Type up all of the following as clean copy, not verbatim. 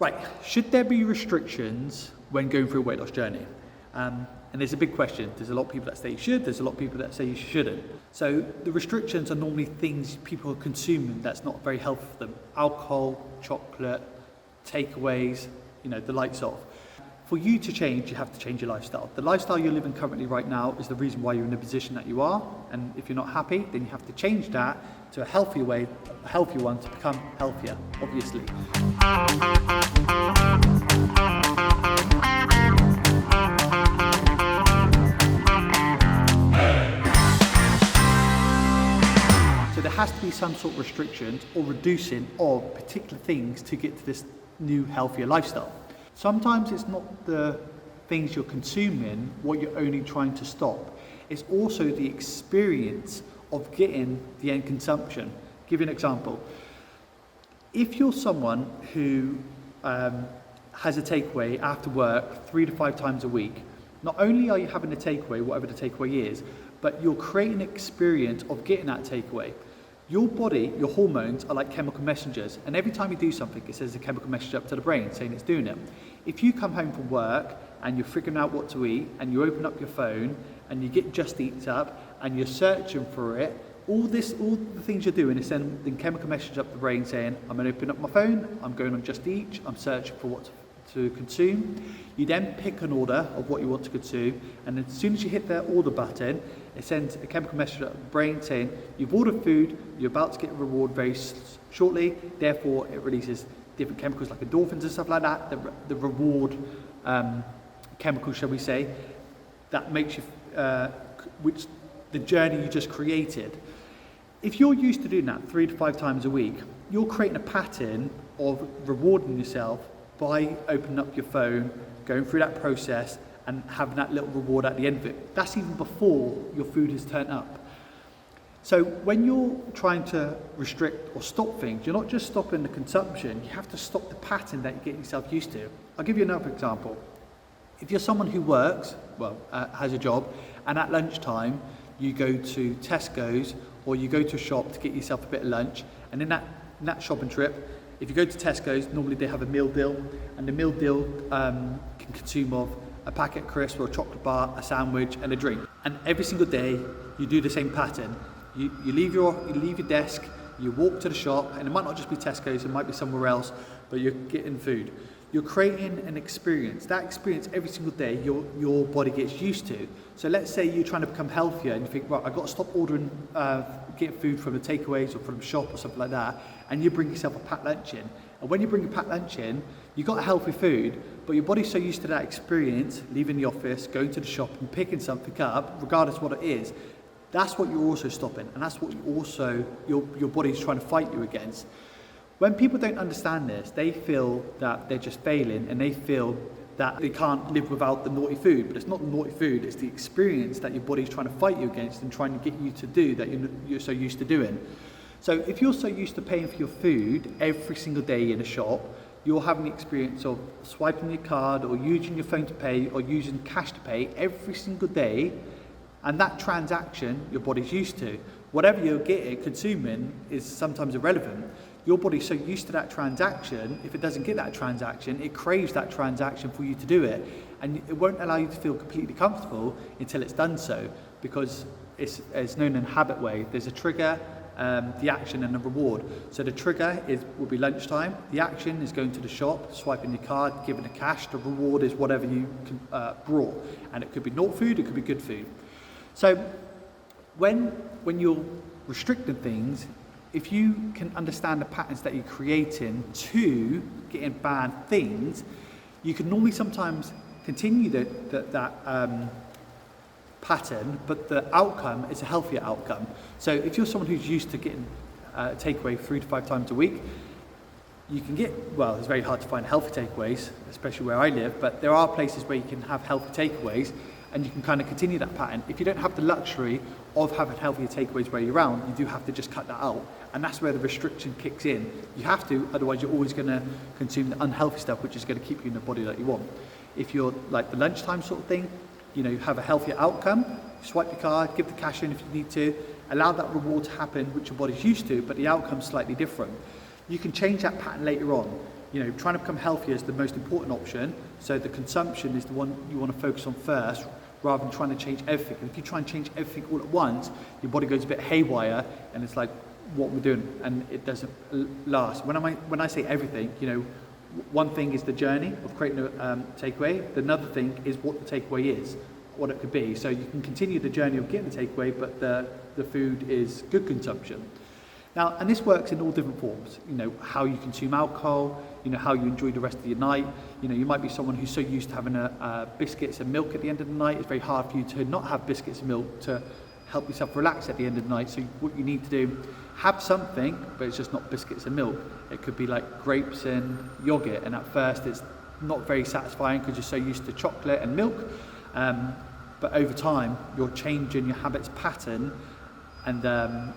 Right, should there be restrictions when going through a weight loss journey? And there's a big question. There's a lot of people that say you should, there's a lot of people that say you shouldn't. So the restrictions are normally things people are consuming that's not very healthy for them. Alcohol, chocolate, takeaways, the likes of. For you to change, you have to change your lifestyle. The lifestyle you're living currently right now is the reason why you're in the position that you are. And if you're not happy, then you have to change that to a healthier way, a healthier one to become healthier, obviously. So there has to be some sort of restrictions or reducing of particular things to get to this new, healthier lifestyle. Sometimes it's not the things you're consuming, what you're only trying to stop. It's also the experience of getting the end consumption. I'll give you an example. If you're someone who has a takeaway after work 3 to 5 times a week, not only are you having a takeaway, whatever the takeaway is, but you're creating an experience of getting that takeaway. Your body, your hormones are like chemical messengers, and every time you do something, it sends a chemical message up to the brain saying it's doing it. If you come home from work and you're figuring out what to eat, and you open up your phone and you get Just Eat up and you're searching for it, all the things you're doing is sending chemical message up the brain saying, I'm going to open up my phone, I'm going on Just Eat, I'm searching for what to consume. You then pick an order of what you want to consume, and as soon as you hit that order button, it sends a chemical message up the brain saying you've ordered food, you're about to get a reward very shortly, therefore it releases different chemicals like endorphins and stuff like that, the reward chemical, shall we say, that makes you, which the journey you just created. If you're used to doing that 3 to 5 times a week, you're creating a pattern of rewarding yourself by opening up your phone, going through that process and having that little reward at the end of it. That's even before your food has turned up. So when you're trying to restrict or stop things, you're not just stopping the consumption, you have to stop the pattern that you're getting yourself used to. I'll give you another example. If you're someone who works, has a job, and at lunchtime you go to Tesco's or you go to a shop to get yourself a bit of lunch, and in that shopping trip, if you go to Tesco's, normally they have a meal deal, and the meal deal can consume of a packet of crisps or a chocolate bar, a sandwich and a drink. And every single day you do the same pattern. You leave your desk, you walk to the shop, and it might not just be Tesco's, it might be somewhere else, but you're getting food. You're creating an experience. That experience every single day your body gets used to. So let's say you're trying to become healthier and you think, right, I've got to stop ordering, getting food from the takeaways or from the shop or something like that, and you bring yourself a packed lunch in. And when you bring a packed lunch in, you've got healthy food, but your body's so used to that experience, leaving the office, going to the shop and picking something up, regardless what it is, that's what you're also stopping, and that's what your body's trying to fight you against. When people don't understand this, they feel that they're just failing, and they feel that they can't live without the naughty food, but it's not the naughty food, it's the experience that your body's trying to fight you against and trying to get you to do that you're so used to doing. So if you're so used to paying for your food every single day in a shop, you're having the experience of swiping your card or using your phone to pay or using cash to pay every single day, and that transaction your body's used to. Whatever you're consuming is sometimes irrelevant. Your body's so used to that transaction, if it doesn't get that transaction, it craves that transaction for you to do it. And it won't allow you to feel completely comfortable until it's done so, because it's known in a habit way. There's a trigger, the action and the reward. So the trigger will be lunchtime. The action is going to the shop, swiping your card, giving the cash. The reward is whatever you brought. And it could be not food, it could be good food. So when you're restricting things, if you can understand the patterns that you're creating to getting bad things, you can normally sometimes continue that pattern, but the outcome is a healthier outcome. So if you're someone who's used to getting takeaway 3 to 5 times a week, you can it's very hard to find healthy takeaways, especially where I live, but there are places where you can have healthy takeaways, and you can kind of continue that pattern. If you don't have the luxury of having healthier takeaways where you're around, you do have to just cut that out. And that's where the restriction kicks in. You have to, otherwise you're always going to consume the unhealthy stuff, which is going to keep you in the body that you want. If you're like the lunchtime sort of thing, you have a healthier outcome, swipe your card, give the cash in if you need to, allow that reward to happen, which your body's used to, but the outcome's slightly different. You can change that pattern later on. trying to become healthier is the most important option. So the consumption is the one you want to focus on first, rather than trying to change everything. And if you try and change everything all at once, your body goes a bit haywire, and it's like, what we're doing, and it doesn't last. When I say everything, one thing is the journey of creating a takeaway. Another thing is what the takeaway is, what it could be. So you can continue the journey of getting the takeaway, but the food is good consumption. Now, and this works in all different forms. How you consume alcohol, how you enjoy the rest of your night. You might be someone who's so used to having biscuits and milk at the end of the night. It's very hard for you to not have biscuits and milk to help yourself relax at the end of the night. So what you need to do, have something, but it's just not biscuits and milk. It could be like grapes and yogurt, and at first it's not very satisfying because you're so used to chocolate and milk. But over time, you're changing your habits pattern, and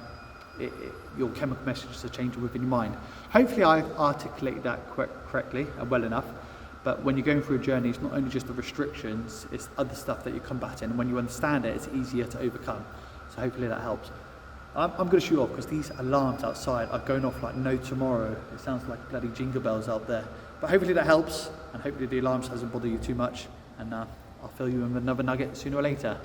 your chemical messages are changing within your mind. Hopefully I articulated that correctly and well enough. But when you're going through a journey, it's not only just the restrictions, it's other stuff that you combat in. And when you understand it, it's easier to overcome. So hopefully that helps. I'm going to shoot off because these alarms outside are going off like no tomorrow. It sounds like bloody jingle bells out there. But hopefully that helps, and hopefully the alarms hasn't bothered you too much. And I'll fill you in with another nugget sooner or later.